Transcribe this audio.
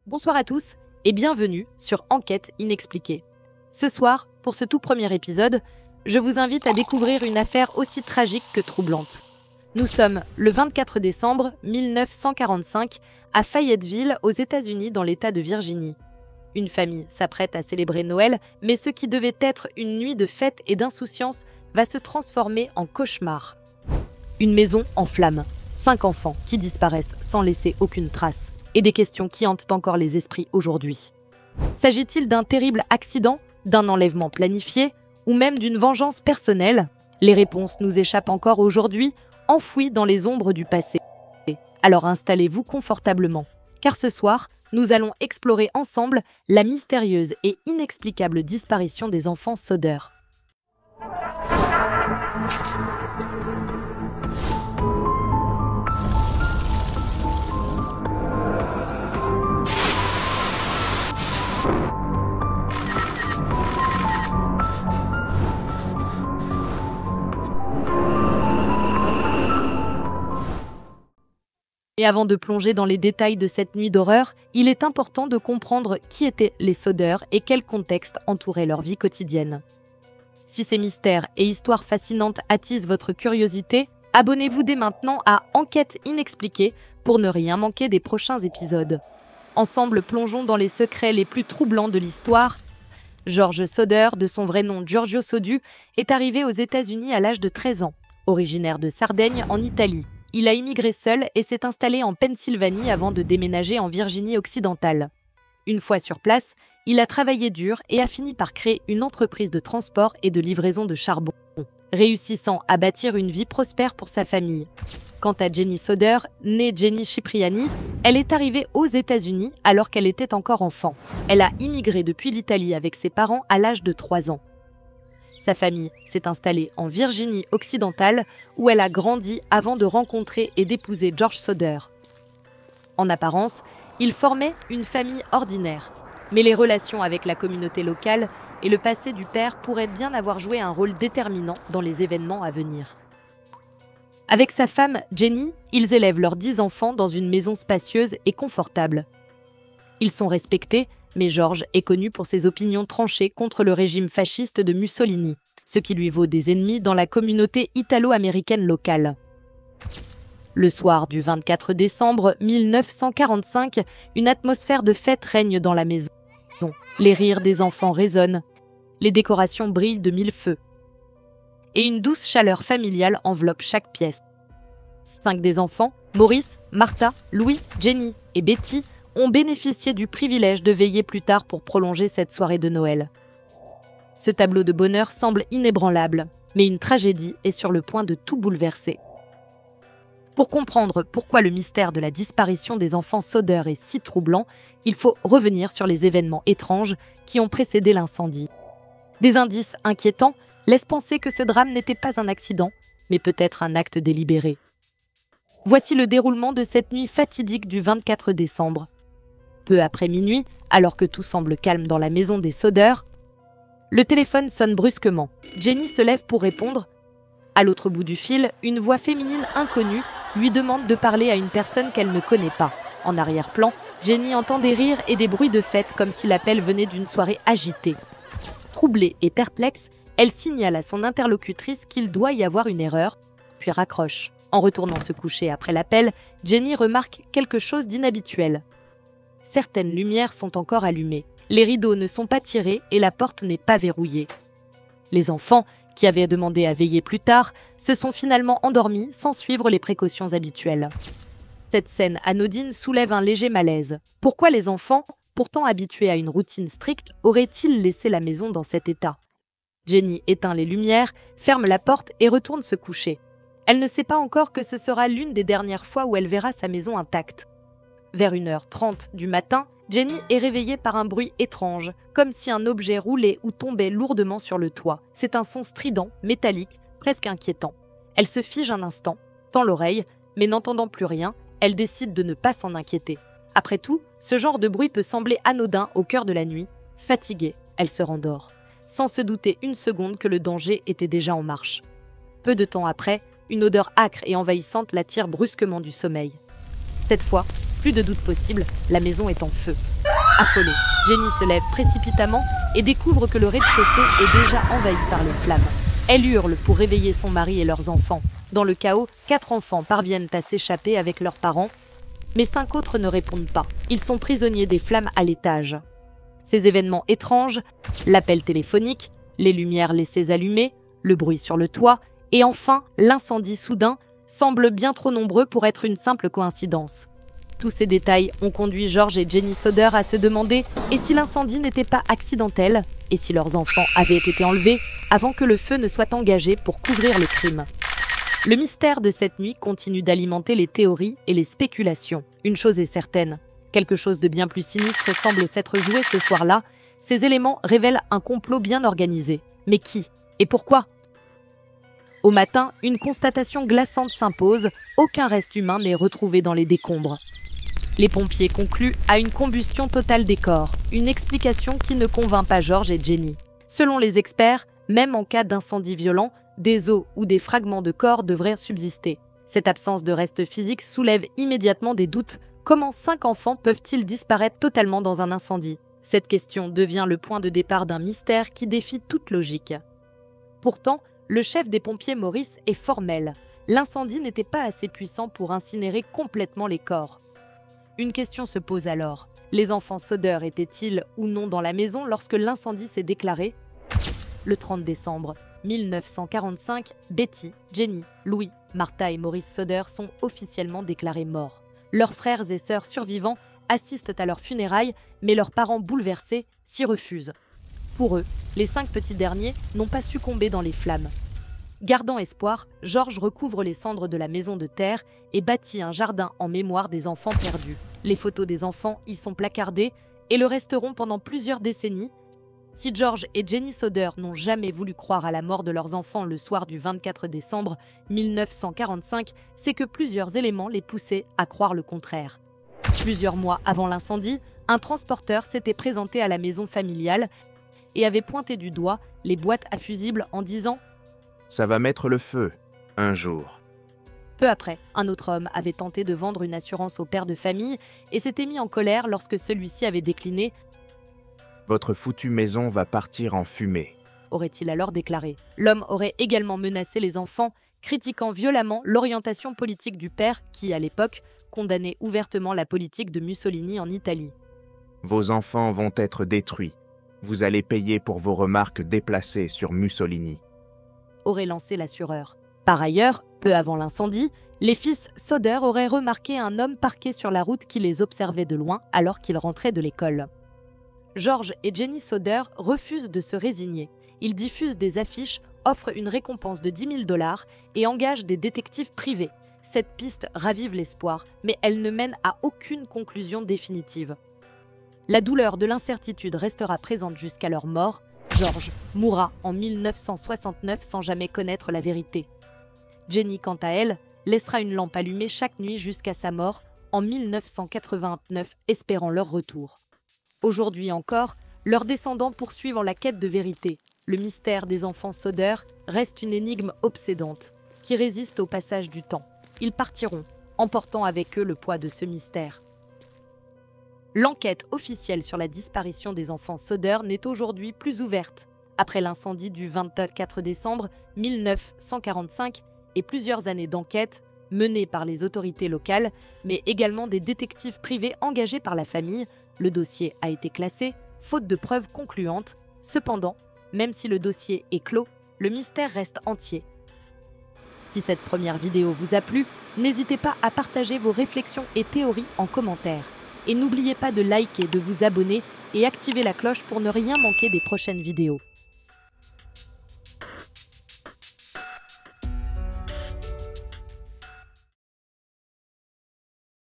Bonsoir à tous et bienvenue sur Enquête inexpliquée. Ce soir, pour ce tout premier épisode, je vous invite à découvrir une affaire aussi tragique que troublante. Nous sommes le 24 décembre 1945 à Fayetteville, aux États-Unis, dans l'État de Virginie. Une famille s'apprête à célébrer Noël, mais ce qui devait être une nuit de fête et d'insouciance va se transformer en cauchemar. Une maison en flammes, 5 enfants qui disparaissent sans laisser aucune trace, et des questions qui hantent encore les esprits aujourd'hui. S'agit-il d'un terrible accident, d'un enlèvement planifié, ou même d'une vengeance personnelle? Les réponses nous échappent encore aujourd'hui, enfouies dans les ombres du passé. Alors installez-vous confortablement, car ce soir, nous allons explorer ensemble la mystérieuse et inexplicable disparition des enfants Soder. Et avant de plonger dans les détails de cette nuit d'horreur, il est important de comprendre qui étaient les Soder et quel contexte entourait leur vie quotidienne. Si ces mystères et histoires fascinantes attisent votre curiosité, abonnez-vous dès maintenant à Enquête inexpliquée pour ne rien manquer des prochains épisodes. Ensemble, plongeons dans les secrets les plus troublants de l'histoire. George Soder, de son vrai nom Giorgio Sodu, est arrivé aux États-Unis à l'âge de 13 ans. Originaire de Sardaigne, en Italie, il a immigré seul et s'est installé en Pennsylvanie avant de déménager en Virginie occidentale. Une fois sur place, il a travaillé dur et a fini par créer une entreprise de transport et de livraison de charbon, réussissant à bâtir une vie prospère pour sa famille. Quant à Jenny Soder, née Jenny Cipriani, elle est arrivée aux États-Unis alors qu'elle était encore enfant. Elle a immigré depuis l'Italie avec ses parents à l'âge de 3 ans. Sa famille s'est installée en Virginie occidentale où elle a grandi avant de rencontrer et d'épouser George Soder. En apparence, ils formaient une famille ordinaire, mais les relations avec la communauté locale et le passé du père pourraient bien avoir joué un rôle déterminant dans les événements à venir. Avec sa femme, Jenny, ils élèvent leurs 10 enfants dans une maison spacieuse et confortable. Ils sont respectés, mais George est connu pour ses opinions tranchées contre le régime fasciste de Mussolini, ce qui lui vaut des ennemis dans la communauté italo-américaine locale. Le soir du 24 décembre 1945, une atmosphère de fête règne dans la maison. Les rires des enfants résonnent, les décorations brillent de mille feux, et une douce chaleur familiale enveloppe chaque pièce. 5 des enfants, Maurice, Martha, Louis, Jenny et Betty, ont bénéficié du privilège de veiller plus tard pour prolonger cette soirée de Noël. Ce tableau de bonheur semble inébranlable, mais une tragédie est sur le point de tout bouleverser. Pour comprendre pourquoi le mystère de la disparition des enfants Soder est si troublant, il faut revenir sur les événements étranges qui ont précédé l'incendie. Des indices inquiétants laissent penser que ce drame n'était pas un accident, mais peut-être un acte délibéré. Voici le déroulement de cette nuit fatidique du 24 décembre. Peu après minuit, alors que tout semble calme dans la maison des Soder, le téléphone sonne brusquement. Jenny se lève pour répondre. À l'autre bout du fil, une voix féminine inconnue lui demande de parler à une personne qu'elle ne connaît pas. En arrière-plan, Jenny entend des rires et des bruits de fête comme si l'appel venait d'une soirée agitée. Troublée et perplexe, elle signale à son interlocutrice qu'il doit y avoir une erreur, puis raccroche. En retournant se coucher après l'appel, Jenny remarque quelque chose d'inhabituel. Certaines lumières sont encore allumées, les rideaux ne sont pas tirés et la porte n'est pas verrouillée. Les enfants, qui avaient demandé à veiller plus tard, se sont finalement endormis sans suivre les précautions habituelles. Cette scène anodine soulève un léger malaise. Pourquoi les enfants, pourtant habitués à une routine stricte, auraient-ils laissé la maison dans cet état? Jenny éteint les lumières, ferme la porte et retourne se coucher. Elle ne sait pas encore que ce sera l'une des dernières fois où elle verra sa maison intacte. Vers 1h30 du matin, Jenny est réveillée par un bruit étrange, comme si un objet roulait ou tombait lourdement sur le toit. C'est un son strident, métallique, presque inquiétant. Elle se fige un instant, tend l'oreille, mais n'entendant plus rien, elle décide de ne pas s'en inquiéter. Après tout, ce genre de bruit peut sembler anodin au cœur de la nuit. Fatiguée, elle se rendort, sans se douter une seconde que le danger était déjà en marche. Peu de temps après, une odeur âcre et envahissante l'attire brusquement du sommeil. Cette fois, plus de doute possible, la maison est en feu. Affolée, Jenny se lève précipitamment et découvre que le rez-de-chaussée est déjà envahi par les flammes. Elle hurle pour réveiller son mari et leurs enfants. Dans le chaos, 4 enfants parviennent à s'échapper avec leurs parents, mais 5 autres ne répondent pas. Ils sont prisonniers des flammes à l'étage. Ces événements étranges, l'appel téléphonique, les lumières laissées allumées, le bruit sur le toit, et enfin l'incendie soudain, semblent bien trop nombreux pour être une simple coïncidence. Tous ces détails ont conduit George et Jenny Soder à se demander et si l'incendie n'était pas accidentel, et si leurs enfants avaient été enlevés avant que le feu ne soit engagé pour couvrir le crime. Le mystère de cette nuit continue d'alimenter les théories et les spéculations. Une chose est certaine, quelque chose de bien plus sinistre semble s'être joué ce soir-là. Ces éléments révèlent un complot bien organisé. Mais qui et pourquoi? Au matin, une constatation glaçante s'impose, aucun reste humain n'est retrouvé dans les décombres. Les pompiers concluent à une combustion totale des corps, une explication qui ne convainc pas George et Jenny. Selon les experts, même en cas d'incendie violent, des os ou des fragments de corps devraient subsister. Cette absence de restes physiques soulève immédiatement des doutes. Comment 5 enfants peuvent-ils disparaître totalement dans un incendie? Cette question devient le point de départ d'un mystère qui défie toute logique. Pourtant, le chef des pompiers Maurice est formel. L'incendie n'était pas assez puissant pour incinérer complètement les corps. Une question se pose alors. Les enfants Soder étaient-ils ou non dans la maison lorsque l'incendie s'est déclaré? Le 30 décembre 1945, Betty, Jenny, Louis, Martha et Maurice Soder sont officiellement déclarés morts. Leurs frères et sœurs survivants assistent à leurs funérailles, mais leurs parents bouleversés s'y refusent. Pour eux, les 5 petits derniers n'ont pas succombé dans les flammes. Gardant espoir, George recouvre les cendres de la maison de terre et bâtit un jardin en mémoire des enfants perdus. Les photos des enfants y sont placardées et le resteront pendant plusieurs décennies. Si George et Jenny Soder n'ont jamais voulu croire à la mort de leurs enfants le soir du 24 décembre 1945, c'est que plusieurs éléments les poussaient à croire le contraire. Plusieurs mois avant l'incendie, un transporteur s'était présenté à la maison familiale et avait pointé du doigt les boîtes à fusibles en disant « Ça va mettre le feu, un jour ». Peu après, un autre homme avait tenté de vendre une assurance au père de famille et s'était mis en colère lorsque celui-ci avait décliné. « Votre foutue maison va partir en fumée », aurait-il alors déclaré. L'homme aurait également menacé les enfants, critiquant violemment l'orientation politique du père qui, à l'époque, condamnait ouvertement la politique de Mussolini en Italie. « Vos enfants vont être détruits. Vous allez payer pour vos remarques déplacées sur Mussolini », aurait lancé l'assureur. Par ailleurs, peu avant l'incendie, les fils Soder auraient remarqué un homme parqué sur la route qui les observait de loin alors qu'ils rentraient de l'école. George et Jenny Soder refusent de se résigner. Ils diffusent des affiches, offrent une récompense de 10 000 $ et engagent des détectives privés. Cette piste ravive l'espoir, mais elle ne mène à aucune conclusion définitive. La douleur de l'incertitude restera présente jusqu'à leur mort. George mourra en 1969 sans jamais connaître la vérité. Jenny, quant à elle, laissera une lampe allumée chaque nuit jusqu'à sa mort en 1989, espérant leur retour. Aujourd'hui encore, leurs descendants poursuivent la quête de vérité. Le mystère des enfants Soder reste une énigme obsédante qui résiste au passage du temps. Ils partiront, emportant avec eux le poids de ce mystère. L'enquête officielle sur la disparition des enfants Soder n'est aujourd'hui plus ouverte. Après l'incendie du 24 décembre 1945 et plusieurs années d'enquête menées par les autorités locales, mais également des détectives privés engagés par la famille, le dossier a été classé, faute de preuves concluantes. Cependant, même si le dossier est clos, le mystère reste entier. Si cette première vidéo vous a plu, n'hésitez pas à partager vos réflexions et théories en commentaire. Et n'oubliez pas de liker, de vous abonner et activer la cloche pour ne rien manquer des prochaines vidéos.